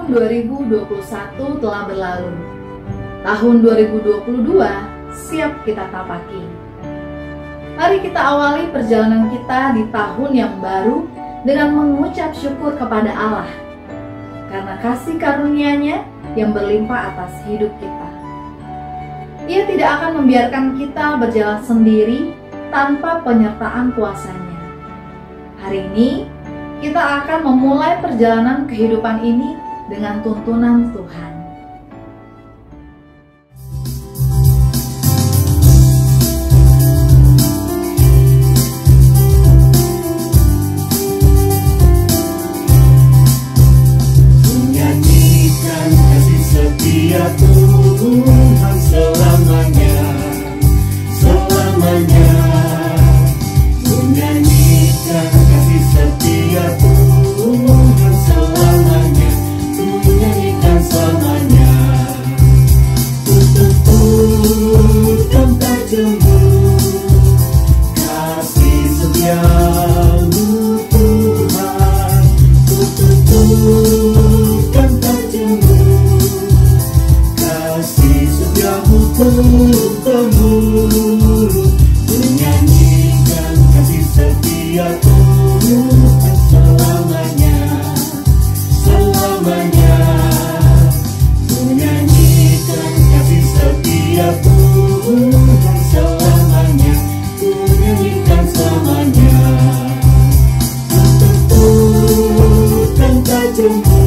Tahun 2021 telah berlalu. Tahun 2022 siap kita tapaki. Mari kita awali perjalanan kita di tahun yang baru dengan mengucap syukur kepada Allah karena kasih karunia-Nya yang berlimpah atas hidup kita. Ia tidak akan membiarkan kita berjalan sendiri tanpa penyertaan kuasa-Nya. Hari ini kita akan memulai perjalanan kehidupan ini dengan tuntunan Tuhan. Menyanyikan kasih setia Tuhan selamanya, selamanya. Menyanyikan kasih setia Tuhan selamanya, menyanyikan selamanya. Tutup tak jemu kasih setiamu Tuhan. Tutup tak jemu kasih setiamu Tuhanmu. Menyanyikan kasih setia Tuhan selamanya, selamanya. Menyanyikan kasih setia Tuhan selamanya, menyanyikan selamanya. Tutup tak jemu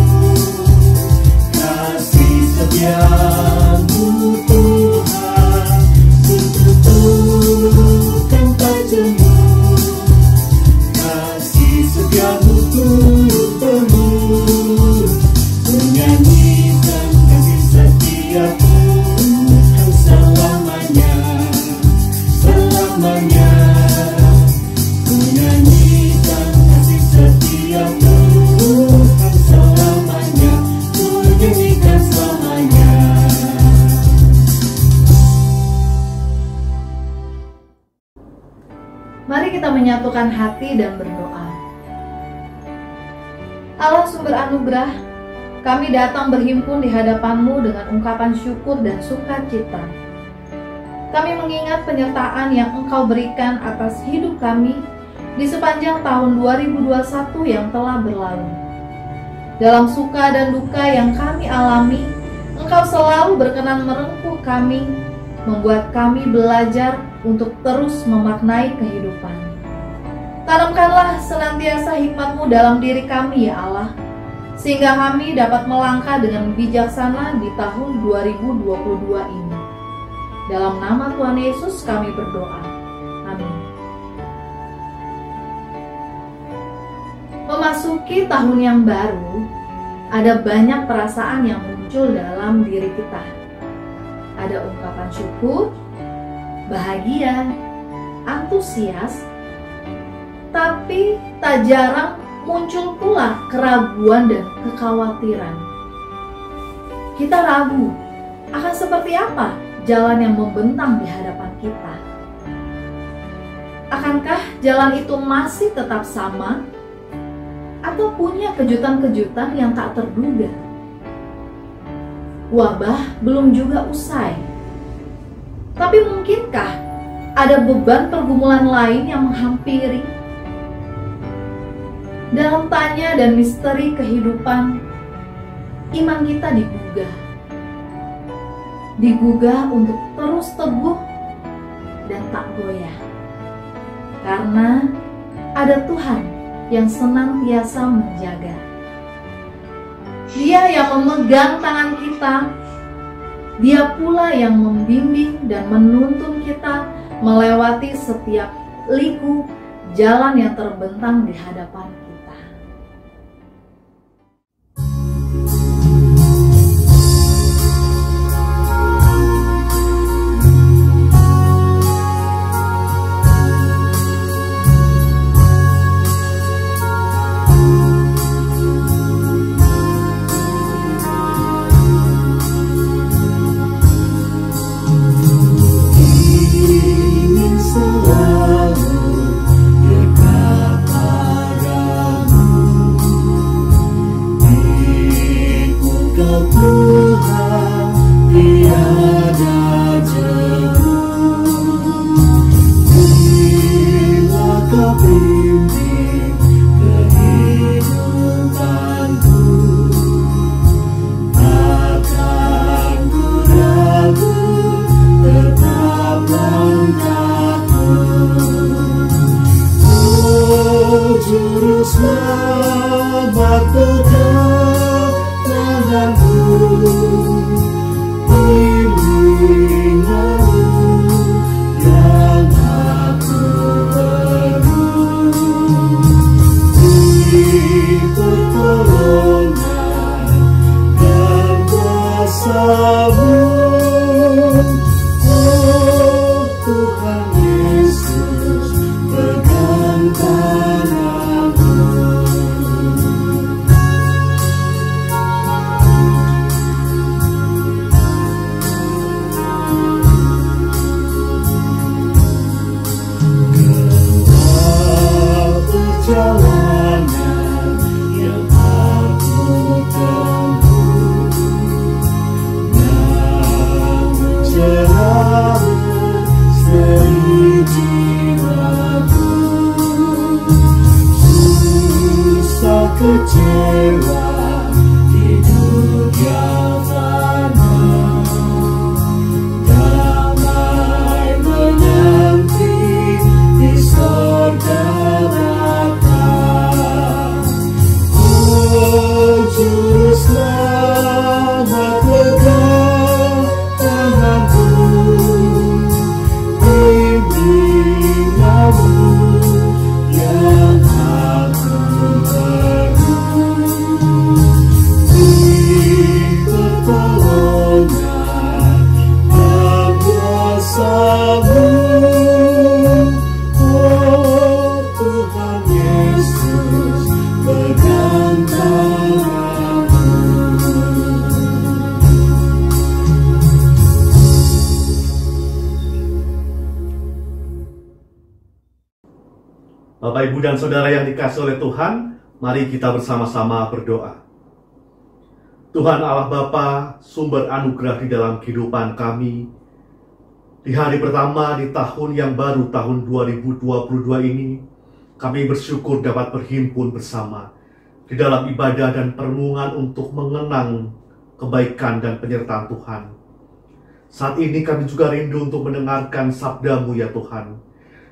kasih setiamu Tuhan. Tutup tak jemu kasih setiamu Tuhanmu. Menyanyikan kasih setia Tuhan selamanya, selamanya. Menyanyikan kasih setia Tuhan selamanya, menyanyikan selamanya. Mari kita menyatukan hati dan berdoa. Allah sumber anugerah, kami datang berhimpun di hadapan-Mu dengan ungkapan syukur dan sukacita. Kami mengingat penyertaan yang Engkau berikan atas hidup kami di sepanjang tahun 2021 yang telah berlalu. Dalam suka dan duka yang kami alami, Engkau selalu berkenan merengkuh kami, membuat kami belajar untuk terus memaknai kehidupan. Tanamkanlah senantiasa hikmat-Mu dalam diri kami ya Allah, sehingga kami dapat melangkah dengan bijaksana di tahun 2022 ini. Dalam nama Tuhan Yesus kami berdoa. Amin. Memasuki tahun yang baru, ada banyak perasaan yang muncul dalam diri kita. Ada ungkapan syukur, bahagia, antusias, tapi tak jarang muncul pula keraguan dan kekhawatiran. Kita ragu akan seperti apa jalan yang membentang di hadapan kita. Akankah jalan itu masih tetap sama atau punya kejutan-kejutan yang tak terduga? Wabah belum juga usai, tapi mungkinkah ada beban pergumulan lain yang menghampiri? Dalam tanya dan misteri kehidupan, iman kita digugah untuk terus teguh dan tak goyah, karena ada Tuhan yang senantiasa menjaga. Dia yang memegang tangan kita, Dia pula yang membimbing dan menuntun kita melewati setiap liku jalan yang terbentang di hadapan kita. Ingin selalu dekat pada kecewa di dunia fana, damai menanti di sorga Bapa. Oh Juru Selamat, pegang tanganku, bimbing aku yang aku perlu, beri pertolongan dan kuasa-Mu. Oh Tuhan Yesus, pegang tanganku. Bapak, Ibu, dan Saudara yang dikasihi oleh Tuhan, mari kita bersama-sama berdoa. Tuhan Allah Bapa, sumber anugerah di dalam kehidupan kami, di hari pertama di tahun yang baru, tahun 2022 ini, kami bersyukur dapat berhimpun bersama di dalam ibadah dan perenungan untuk mengenang kebaikan dan penyertaan Tuhan. Saat ini kami juga rindu untuk mendengarkan sabda-Mu ya Tuhan.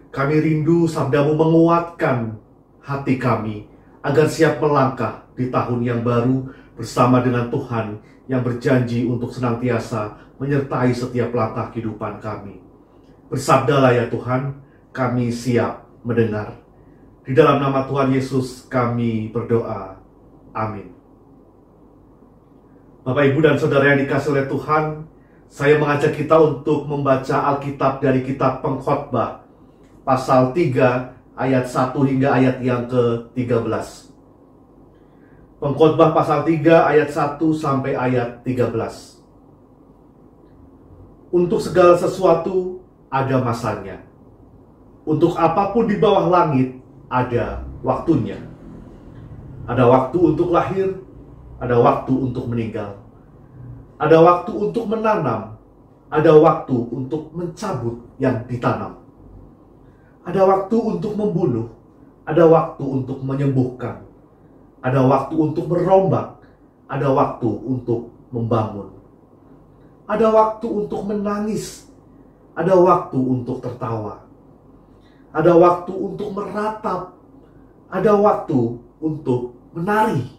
Kami rindu sabda-Mu menguatkan hati kami agar siap melangkah di tahun yang baru bersama dengan Tuhan yang berjanji untuk senantiasa menyertai setiap langkah kehidupan kami. Bersabdalah ya Tuhan, kami siap mendengar. Di dalam nama Tuhan Yesus kami berdoa. Amin. Bapak, Ibu, dan Saudara yang dikasihi oleh Tuhan, saya mengajak kita untuk membaca Alkitab dari kitab Pengkhotbah pasal 3 ayat 1 hingga ayat yang ke-13. Pengkhotbah pasal 3 ayat 1 sampai ayat 13. Untuk segala sesuatu ada masanya. Untuk apapun di bawah langit ada waktunya. Ada waktu untuk lahir, ada waktu untuk meninggal. Ada waktu untuk menanam, ada waktu untuk mencabut yang ditanam. Ada waktu untuk membunuh, ada waktu untuk menyembuhkan, ada waktu untuk merombak, ada waktu untuk membangun. Ada waktu untuk menangis, ada waktu untuk tertawa. Ada waktu untuk meratap, ada waktu untuk menari.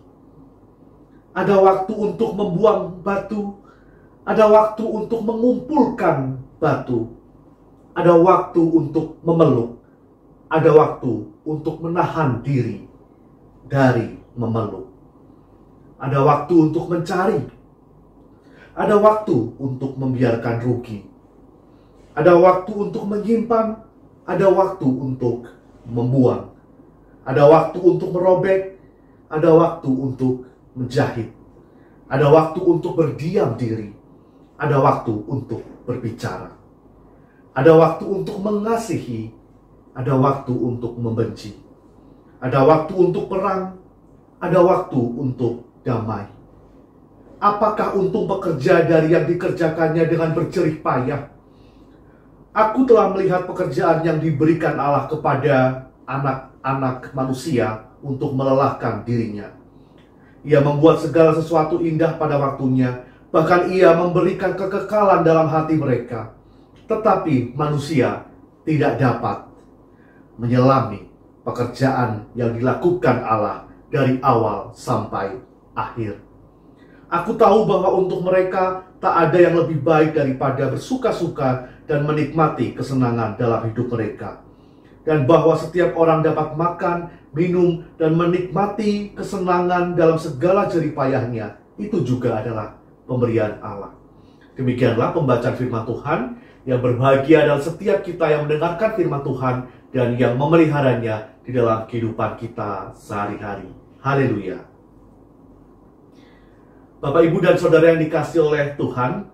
Ada waktu untuk membuang batu, ada waktu untuk mengumpulkan batu. Ada waktu untuk memeluk, ada waktu untuk menahan diri dari memeluk. Ada waktu untuk mencari, ada waktu untuk membiarkan rugi. Ada waktu untuk menyimpan, ada waktu untuk membuang. Ada waktu untuk merobek, ada waktu untuk menjahit. Ada waktu untuk berdiam diri, ada waktu untuk berbicara. Ada waktu untuk mengasihi, ada waktu untuk membenci. Ada waktu untuk perang, ada waktu untuk damai. Apakah untung pekerja dari yang dikerjakannya dengan berjerih payah? Aku telah melihat pekerjaan yang diberikan Allah kepada anak-anak manusia untuk melelahkan dirinya. Ia membuat segala sesuatu indah pada waktunya, bahkan ia memberikan kekekalan dalam hati mereka. Tetapi manusia tidak dapat menyelami pekerjaan yang dilakukan Allah dari awal sampai akhir. Aku tahu bahwa untuk mereka tak ada yang lebih baik daripada bersuka-suka dan menikmati kesenangan dalam hidup mereka. Dan bahwa setiap orang dapat makan, minum, dan menikmati kesenangan dalam segala jerih payahnya, itu juga adalah pemberian Allah. Demikianlah pembacaan firman Tuhan. Yang berbahagia adalah setiap kita yang mendengarkan firman Tuhan dan yang memeliharanya di dalam kehidupan kita sehari-hari. Haleluya. Bapak, Ibu, dan Saudara yang dikasihi oleh Tuhan,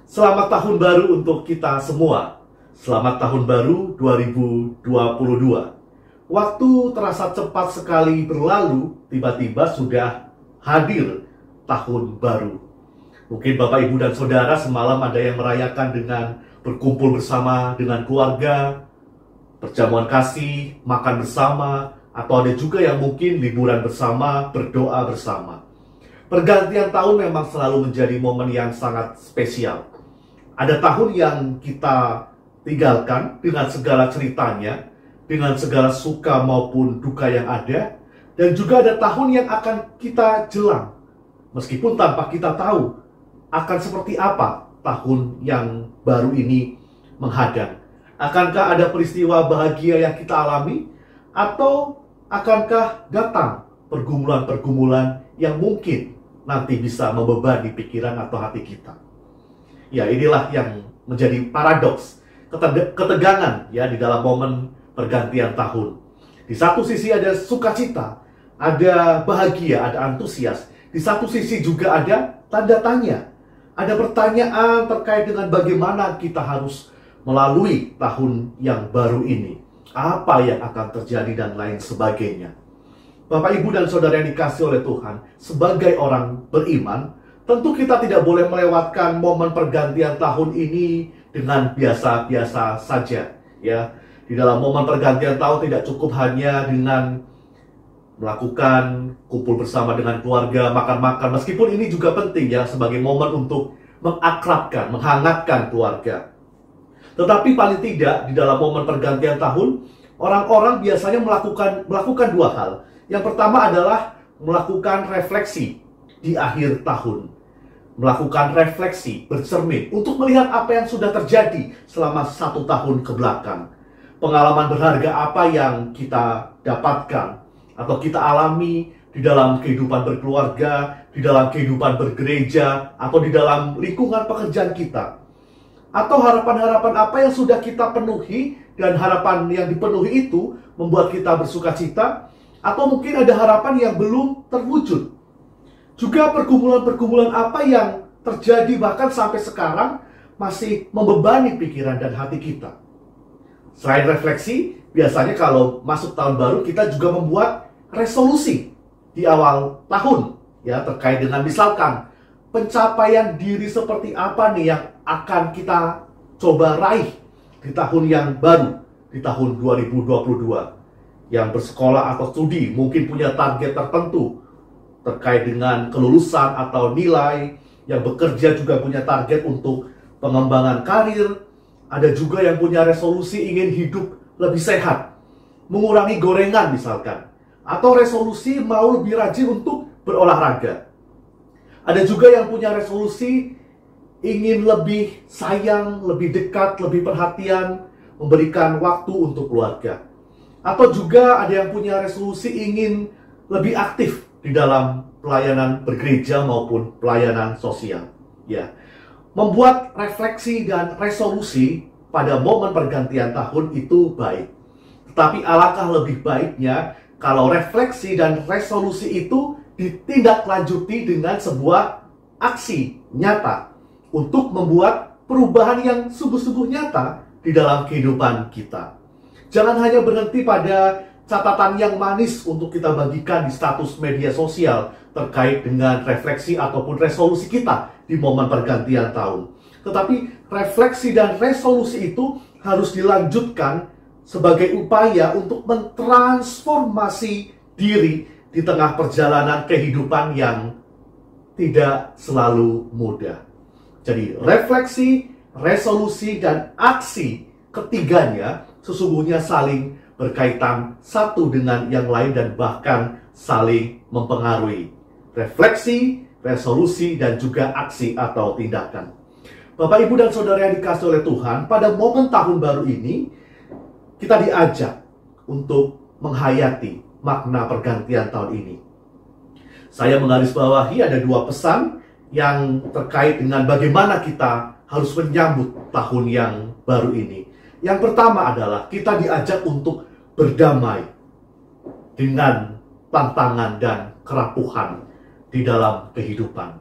selamat tahun baru untuk kita semua. Selamat tahun baru 2022. Waktu terasa cepat sekali berlalu, tiba-tiba sudah hadir tahun baru. Mungkin Bapak, Ibu, dan Saudara semalam ada yang merayakan dengan berkumpul bersama dengan keluarga, perjamuan kasih, makan bersama, Atau ada juga yang mungkin liburan bersama, berdoa bersama. Pergantian tahun memang selalu menjadi momen yang sangat spesial. Ada tahun yang kita tinggalkan dengan segala ceritanya, dengan segala suka maupun duka yang ada, dan juga ada tahun yang akan kita jelang, meskipun tanpa kita tahu akan seperti apa tahun yang baru ini menghadang. Akankah ada peristiwa bahagia yang kita alami, atau akankah datang pergumulan-pergumulan yang mungkin nanti bisa membebani pikiran atau hati kita? Ya, inilah yang menjadi paradoks, ketegangan ya di dalam momen pergantian tahun. Di satu sisi ada sukacita, ada bahagia, ada antusias. Di satu sisi juga ada tanda tanya. Ada pertanyaan terkait dengan bagaimana kita harus melalui tahun yang baru ini. Apa yang akan terjadi dan lain sebagainya. Bapak, Ibu, dan Saudara yang dikasihi oleh Tuhan, sebagai orang beriman, tentu kita tidak boleh melewatkan momen pergantian tahun ini dengan biasa-biasa saja. Ya, di dalam momen pergantian tahun tidak cukup hanya dengan melakukan kumpul bersama dengan keluarga, makan-makan. Meskipun ini juga penting ya, sebagai momen untuk mengakrabkan, menghangatkan keluarga. Tetapi paling tidak di dalam momen pergantian tahun, orang-orang biasanya melakukan dua hal. Yang pertama adalah melakukan refleksi di akhir tahun. Melakukan refleksi, bercermin, untuk melihat apa yang sudah terjadi selama 1 tahun ke belakang. Pengalaman berharga apa yang kita dapatkan atau kita alami di dalam kehidupan berkeluarga, di dalam kehidupan bergereja, atau di dalam lingkungan pekerjaan kita. Atau harapan-harapan apa yang sudah kita penuhi, dan harapan yang dipenuhi itu membuat kita bersukacita, atau mungkin ada harapan yang belum terwujud. Juga pergumulan-pergumulan apa yang terjadi bahkan sampai sekarang masih membebani pikiran dan hati kita. Selain refleksi, biasanya kalau masuk tahun baru kita juga membuat resolusi di awal tahun, ya, terkait dengan misalkan pencapaian diri seperti apa nih yang akan kita coba raih di tahun yang baru, di tahun 2022. Yang bersekolah atau studi mungkin punya target tertentu terkait dengan kelulusan atau nilai. Yang bekerja juga punya target untuk pengembangan karir. Ada juga yang punya resolusi ingin hidup lebih sehat, mengurangi gorengan misalkan, atau resolusi mau lebih rajin untuk berolahraga. Ada juga yang punya resolusi ingin lebih sayang, lebih dekat, lebih perhatian, memberikan waktu untuk keluarga. Atau juga ada yang punya resolusi ingin lebih aktif di dalam pelayanan bergereja maupun pelayanan sosial. Ya, membuat refleksi dan resolusi pada momen pergantian tahun itu baik. Tetapi alangkah lebih baiknya kalau refleksi dan resolusi itu ditindaklanjuti dengan sebuah aksi nyata untuk membuat perubahan yang sungguh-sungguh nyata di dalam kehidupan kita. Jangan hanya berhenti pada catatan yang manis untuk kita bagikan di status media sosial terkait dengan refleksi ataupun resolusi kita di momen pergantian tahun. Tetapi refleksi dan resolusi itu harus dilanjutkan sebagai upaya untuk mentransformasi diri di tengah perjalanan kehidupan yang tidak selalu mudah. Jadi refleksi, resolusi, dan aksi ketiganya sesungguhnya saling berkaitan satu dengan yang lain dan bahkan saling mempengaruhi. Refleksi, resolusi, dan juga aksi atau tindakan. Bapak, Ibu, dan Saudara yang dikasihi oleh Tuhan, pada momen tahun baru ini kita diajak untuk menghayati makna pergantian tahun ini. Saya menggarisbawahi ada 2 pesan yang terkait dengan bagaimana kita harus menyambut tahun yang baru ini. Yang pertama adalah kita diajak untuk berdamai dengan tantangan dan kerapuhan di dalam kehidupan.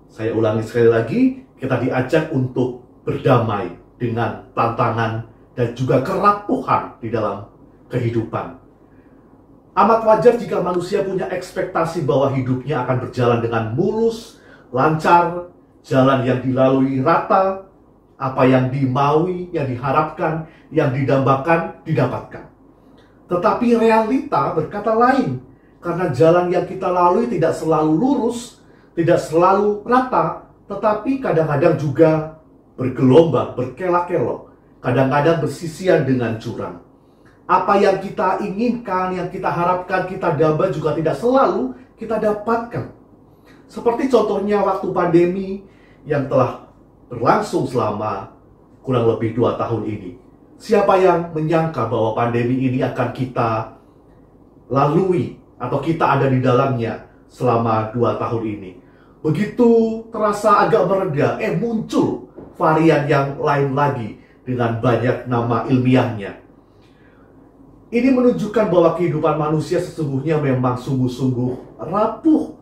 Saya ulangi sekali lagi, kita diajak untuk berdamai dengan tantangan dan juga kerapuhan di dalam kehidupan. Amat wajar jika manusia punya ekspektasi bahwa hidupnya akan berjalan dengan mulus, lancar, jalan yang dilalui rata, apa yang dimaui, yang diharapkan, yang didambakan, didapatkan. Tetapi realita berkata lain. Karena jalan yang kita lalui tidak selalu lurus, tidak selalu rata, tetapi kadang-kadang juga bergelombang, berkelak-kelok. Kadang-kadang bersisian dengan jurang. Apa yang kita inginkan, yang kita harapkan, kita damba juga tidak selalu kita dapatkan. Seperti contohnya waktu pandemi yang telah berlangsung selama kurang lebih 2 tahun ini. Siapa yang menyangka bahwa pandemi ini akan kita lalui atau kita ada di dalamnya selama 2 tahun ini. Begitu terasa agak mereda, muncul varian yang lain lagi dengan banyak nama ilmiahnya. Ini menunjukkan bahwa kehidupan manusia sesungguhnya memang sungguh-sungguh rapuh,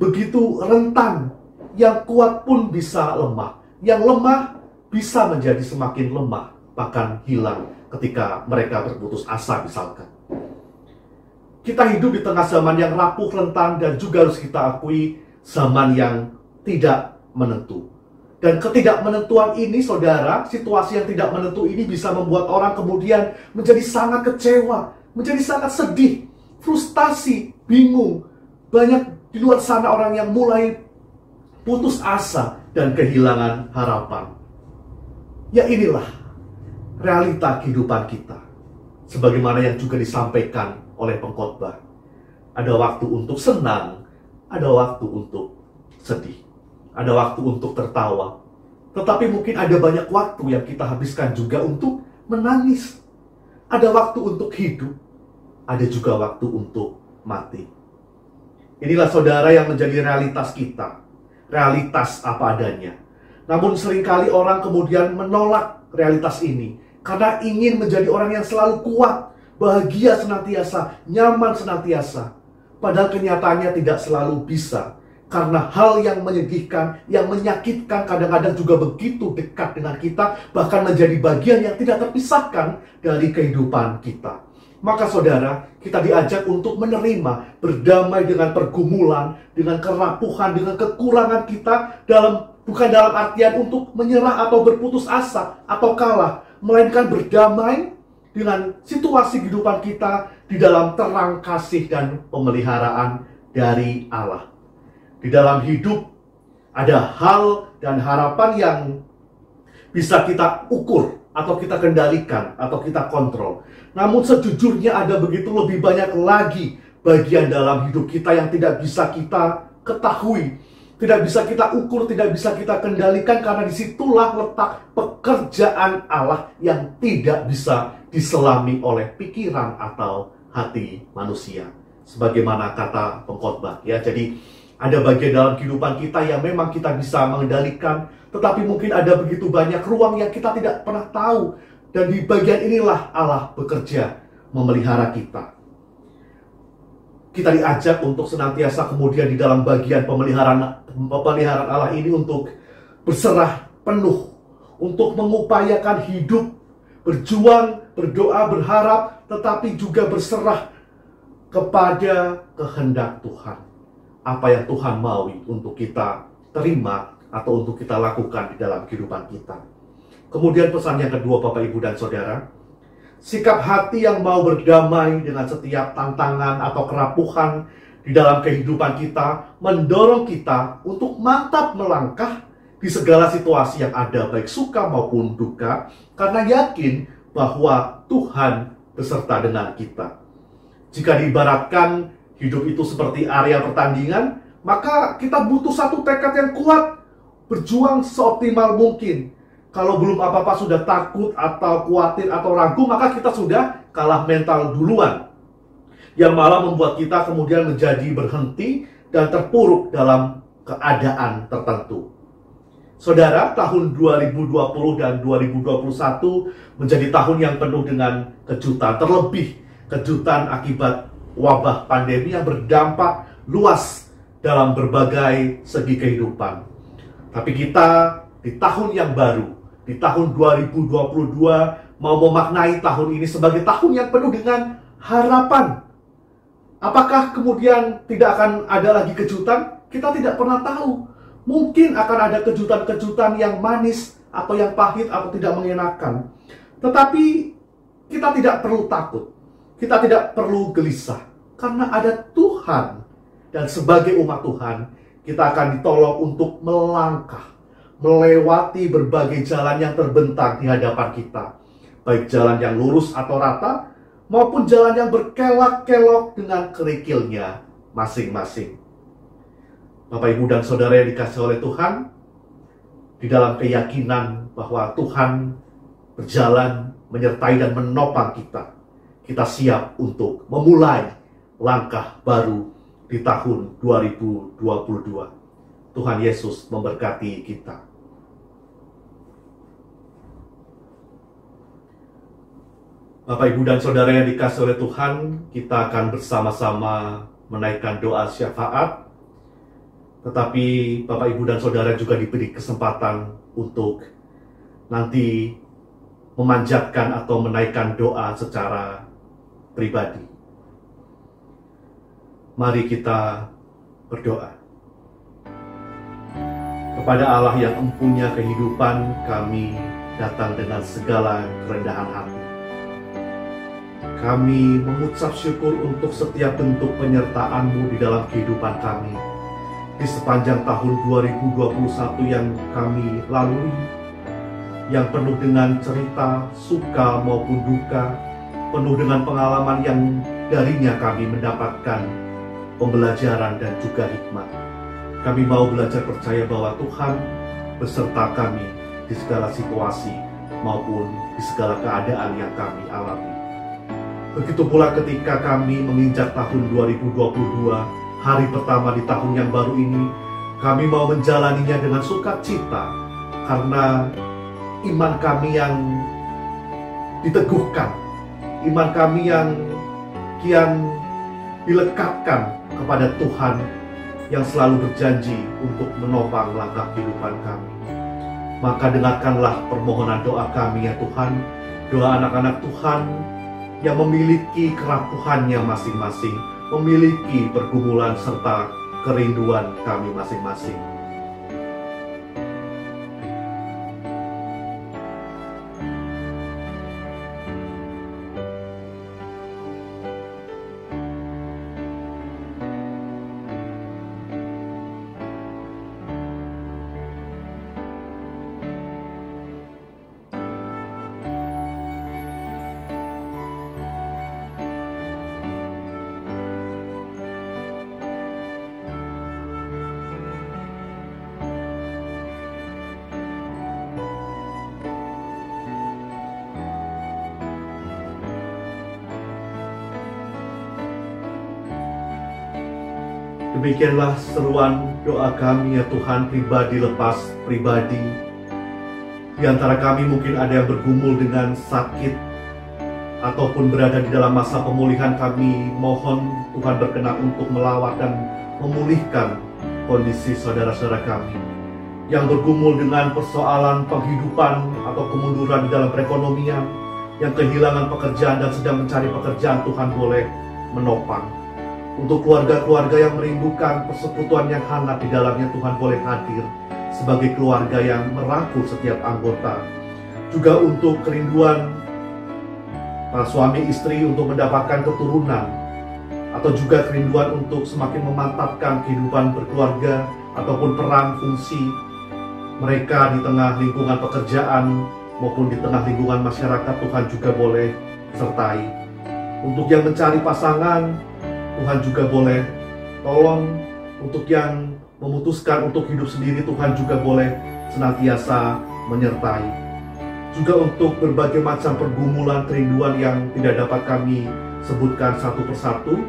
begitu rentan. Yang kuat pun bisa lemah, yang lemah bisa menjadi semakin lemah, bahkan hilang ketika mereka berputus asa misalkan. Kita hidup di tengah zaman yang rapuh, rentan, dan juga harus kita akui zaman yang tidak menentu. Dan ketidakmenentuan ini, saudara, situasi yang tidak menentu ini bisa membuat orang kemudian menjadi sangat kecewa, menjadi sangat sedih, frustasi, bingung. Banyak di luar sana orang yang mulai putus asa dan kehilangan harapan. Ya inilah realita kehidupan kita. Sebagaimana yang juga disampaikan oleh pengkhotbah. Ada waktu untuk senang, ada waktu untuk sedih, ada waktu untuk tertawa. Tetapi mungkin ada banyak waktu yang kita habiskan juga untuk menangis. Ada waktu untuk hidup, ada juga waktu untuk mati. Inilah saudara yang menjadi realitas kita. Realitas apa adanya. Namun seringkali orang kemudian menolak realitas ini karena ingin menjadi orang yang selalu kuat, bahagia senantiasa, nyaman senantiasa. Padahal kenyataannya tidak selalu bisa. Karena hal yang menyedihkan, yang menyakitkan kadang-kadang juga begitu dekat dengan kita, bahkan menjadi bagian yang tidak terpisahkan dari kehidupan kita. Maka saudara, kita diajak untuk menerima, berdamai dengan pergumulan, dengan kerapuhan, dengan kekurangan kita, bukan dalam artian untuk menyerah atau berputus asa atau kalah, melainkan berdamai dengan situasi kehidupan kita di dalam terang kasih dan pemeliharaan dari Allah. Di dalam hidup ada hal dan harapan yang bisa kita ukur atau kita kendalikan atau kita kontrol. Namun sejujurnya ada begitu lebih banyak lagi bagian dalam hidup kita yang tidak bisa kita ketahui, tidak bisa kita ukur, tidak bisa kita kendalikan, karena disitulah letak pekerjaan Allah yang tidak bisa diselami oleh pikiran atau hati manusia. Sebagaimana kata pengkhotbah, ya. Jadi ada bagian dalam kehidupan kita yang memang kita bisa mengendalikan, tetapi mungkin ada begitu banyak ruang yang kita tidak pernah tahu. Dan di bagian inilah Allah bekerja memelihara kita. Kita diajak untuk senantiasa kemudian di dalam bagian pemeliharaan Allah ini untuk berserah penuh, untuk mengupayakan hidup, berjuang, berdoa, berharap, tetapi juga berserah kepada kehendak Tuhan. Apa yang Tuhan maui untuk kita terima atau untuk kita lakukan di dalam kehidupan kita. Kemudian pesan yang kedua, Bapak, Ibu, dan Saudara, sikap hati yang mau berdamai dengan setiap tantangan atau kerapuhan di dalam kehidupan kita mendorong kita untuk mantap melangkah di segala situasi yang ada, baik suka maupun duka, karena yakin bahwa Tuhan beserta dengan kita. Jika diibaratkan hidup itu seperti area pertandingan, maka kita butuh satu tekad yang kuat, berjuang seoptimal mungkin. Kalau belum apa-apa sudah takut atau khawatir atau ragu, maka kita sudah kalah mental duluan, yang malah membuat kita kemudian menjadi berhenti dan terpuruk dalam keadaan tertentu. Saudara, tahun 2020 dan 2021 menjadi tahun yang penuh dengan kejutan, terlebih kejutan akibat wabah pandemi yang berdampak luas dalam berbagai segi kehidupan. Tapi kita di tahun yang baru, di tahun 2022, mau memaknai tahun ini sebagai tahun yang penuh dengan harapan. Apakah kemudian tidak akan ada lagi kejutan? Kita tidak pernah tahu. Mungkin akan ada kejutan-kejutan yang manis atau yang pahit atau tidak mengenakan. Tetapi kita tidak perlu takut. kita tidak perlu gelisah karena ada Tuhan. Dan sebagai umat Tuhan, kita akan ditolong untuk melangkah, melewati berbagai jalan yang terbentang di hadapan kita. Baik jalan yang lurus atau rata, maupun jalan yang berkelok-kelok dengan kerikilnya masing-masing. Bapak, Ibu, dan Saudara yang dikasihi oleh Tuhan, di dalam keyakinan bahwa Tuhan berjalan, menyertai dan menopang kita, kita siap untuk memulai langkah baru di tahun 2022. Tuhan Yesus memberkati kita. Bapak, Ibu, dan Saudara yang dikasihi oleh Tuhan, kita akan bersama-sama menaikkan doa syafaat. Tetapi Bapak, Ibu, dan Saudara juga diberi kesempatan untuk nanti memanjatkan atau menaikkan doa secara pribadi. Mari kita berdoa. Kepada Allah yang empunya kehidupan, kami datang dengan segala kerendahan hati. Kami mengucap syukur untuk setiap bentuk penyertaan-Mu di dalam kehidupan kami. Di sepanjang tahun 2021 yang kami lalui, yang penuh dengan cerita, suka maupun duka, penuh dengan pengalaman yang darinya kami mendapatkan pembelajaran dan juga hikmat. Kami mau belajar percaya bahwa Tuhan beserta kami di segala situasi maupun di segala keadaan yang kami alami. Begitu pula ketika kami menginjak tahun 2022, hari pertama di tahun yang baru ini, kami mau menjalaninya dengan sukacita karena iman kami yang diteguhkan, iman kami yang kian dilekatkan kepada Tuhan yang selalu berjanji untuk menopang langkah kehidupan kami. Maka dengarkanlah permohonan doa kami ya Tuhan, doa anak-anak Tuhan yang memiliki kerapuhannya masing-masing, memiliki pergumulan serta kerinduan kami masing-masing. Demikianlah seruan doa kami ya Tuhan, pribadi lepas pribadi. Di antara kami mungkin ada yang bergumul dengan sakit ataupun berada di dalam masa pemulihan. Kami mohon Tuhan berkenan untuk melawat dan memulihkan kondisi saudara-saudara kami yang bergumul dengan persoalan penghidupan atau kemunduran di dalam perekonomian, yang kehilangan pekerjaan dan sedang mencari pekerjaan. Tuhan boleh menopang. Untuk keluarga-keluarga yang merindukan persekutuan yang hangat di dalamnya, Tuhan boleh hadir sebagai keluarga yang merangkul setiap anggota. Juga untuk kerinduan para suami istri untuk mendapatkan keturunan, atau juga kerinduan untuk semakin memantapkan kehidupan berkeluarga ataupun peran fungsi mereka di tengah lingkungan pekerjaan maupun di tengah lingkungan masyarakat. Tuhan juga boleh sertai. Untuk yang mencari pasangan, Tuhan juga boleh tolong. Untuk yang memutuskan untuk hidup sendiri, Tuhan juga boleh senantiasa menyertai. Juga untuk berbagai macam pergumulan, kerinduan yang tidak dapat kami sebutkan satu persatu,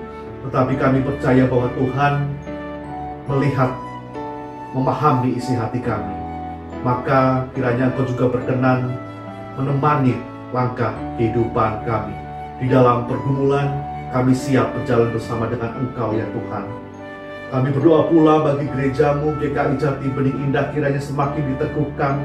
tetapi kami percaya bahwa Tuhan melihat, memahami isi hati kami. Maka kiranya Engkau juga berkenan menemani langkah kehidupan kami. Di dalam pergumulan, kami siap berjalan bersama dengan Engkau ya Tuhan. Kami berdoa pula bagi gereja-Mu GKI Jati Bening Indah, kiranya semakin diteguhkan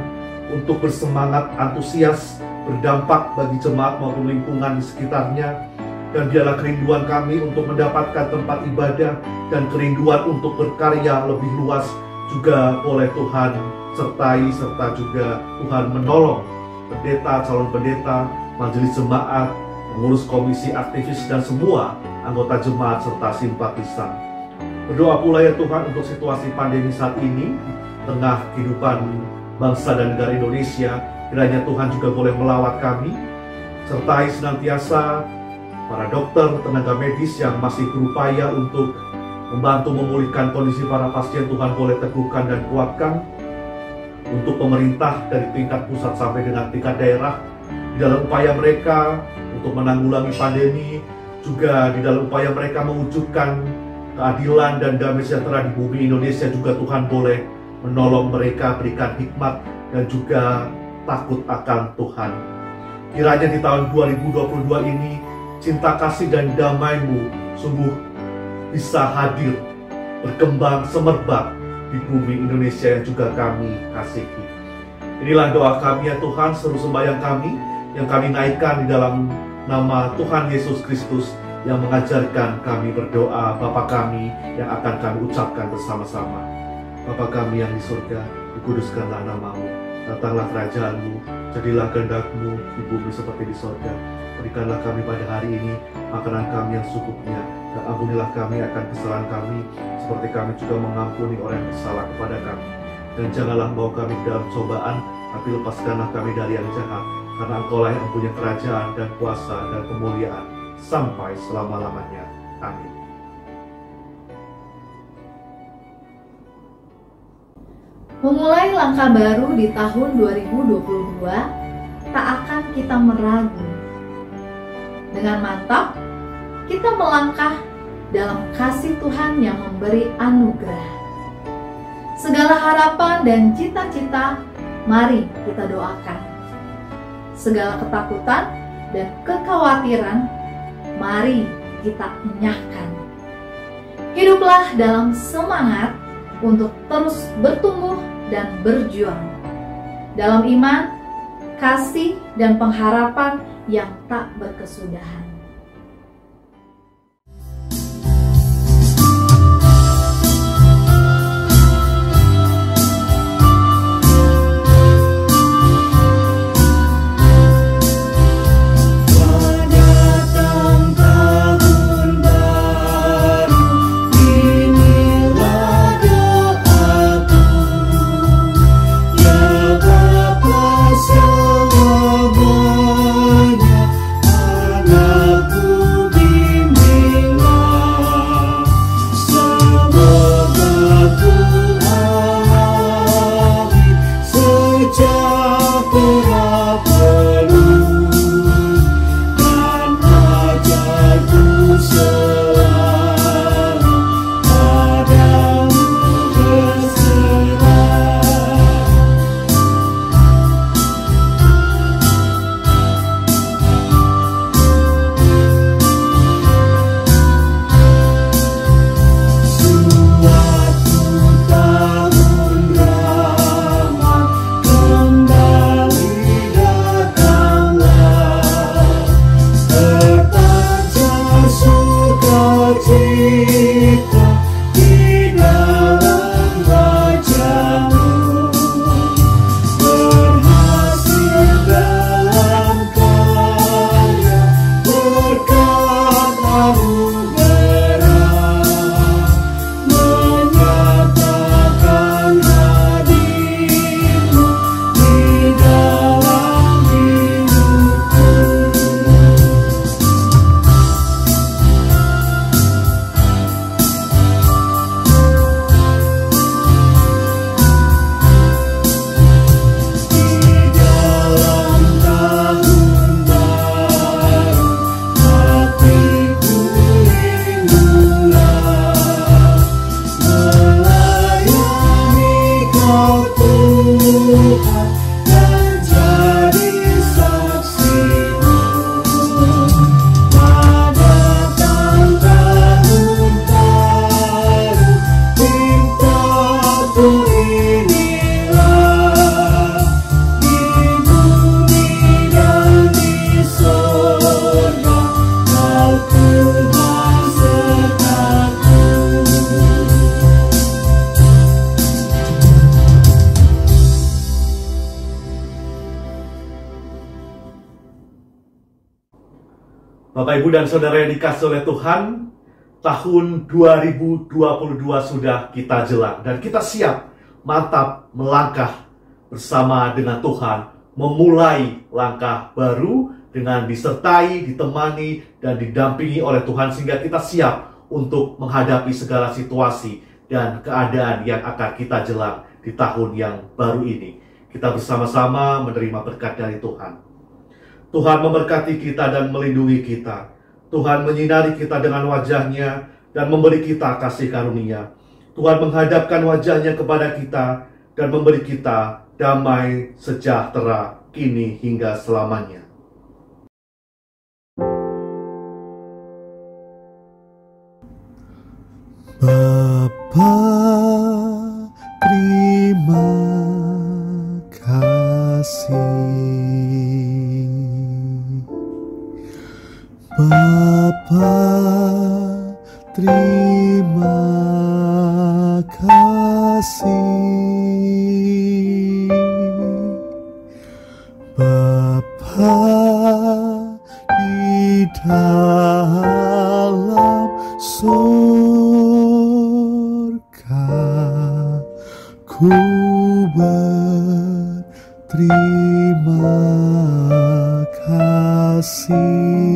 untuk bersemangat, antusias, berdampak bagi jemaat maupun lingkungan di sekitarnya. Dan biarlah kerinduan kami untuk mendapatkan tempat ibadah dan kerinduan untuk berkarya lebih luas juga boleh Tuhan sertai, serta juga Tuhan menolong pendeta, calon pendeta, majelis jemaat, pengurus komisi aktivis dan semua anggota jemaat serta simpatisan. Berdoa pula ya Tuhan untuk situasi pandemi saat ini, tengah kehidupan bangsa dan negara Indonesia, kiranya Tuhan juga boleh melawat kami, sertai senantiasa para dokter, tenaga medis yang masih berupaya untuk membantu memulihkan kondisi para pasien. Tuhan boleh teguhkan dan kuatkan. Untuk pemerintah dari tingkat pusat sampai dengan tingkat daerah, di dalam upaya mereka untuk menanggulangi pandemi, juga di dalam upaya mereka mewujudkan keadilan dan damai sejahtera di bumi Indonesia, juga Tuhan boleh menolong mereka, berikan hikmat dan juga takut akan Tuhan. Kiranya di tahun 2022 ini, cinta kasih dan damai-Mu sungguh bisa hadir, berkembang, semerbak di bumi Indonesia yang juga kami kasihi. Inilah doa kami ya Tuhan, seluruh sembahyang kami yang kami naikkan di dalam nama Tuhan Yesus Kristus yang mengajarkan kami berdoa. Bapa kami yang akan kami ucapkan bersama-sama. Bapa kami yang di surga, dikuduskanlah nama-Mu, datanglah kerajaan-Mu, jadilah kehendak-Mu di bumi seperti di surga. Berikanlah kami pada hari ini makanan kami yang secukupnya, dan ampunilah kami akan kesalahan kami, seperti kami juga mengampuni orang yang bersalah kepada kami. Dan janganlah bawa kami ke dalam cobaan, tapi lepaskanlah kami dari yang jahat, karena Engkau-lah yang mempunyai kerajaan dan kuasa dan kemuliaan sampai selama-lamanya. Amin. Memulai langkah baru di tahun 2022, tak akan kita meragu. Dengan mantap, kita melangkah dalam kasih Tuhan yang memberi anugerah. Segala harapan dan cita-cita, mari kita doakan. Segala ketakutan dan kekhawatiran, mari kita enyahkan. Hiduplah dalam semangat untuk terus bertumbuh dan berjuang dalam iman, kasih, dan pengharapan yang tak berkesudahan. Now Bapak, Ibu, dan Saudara yang dikasihi oleh Tuhan, tahun 2022 sudah kita jelang dan kita siap mantap melangkah bersama dengan Tuhan, memulai langkah baru dengan disertai, ditemani, dan didampingi oleh Tuhan sehingga kita siap untuk menghadapi segala situasi dan keadaan yang akan kita jelang di tahun yang baru ini. Kita bersama-sama menerima berkat dari Tuhan. Tuhan memberkati kita dan melindungi kita. Tuhan menyinari kita dengan wajah-Nya dan memberi kita kasih karunia. Tuhan menghadapkan wajah-Nya kepada kita dan memberi kita damai sejahtera kini hingga selamanya. Bapa, terima kasih. Bapa, terima kasih. Bapa di dalam surga, ku berterima kasih.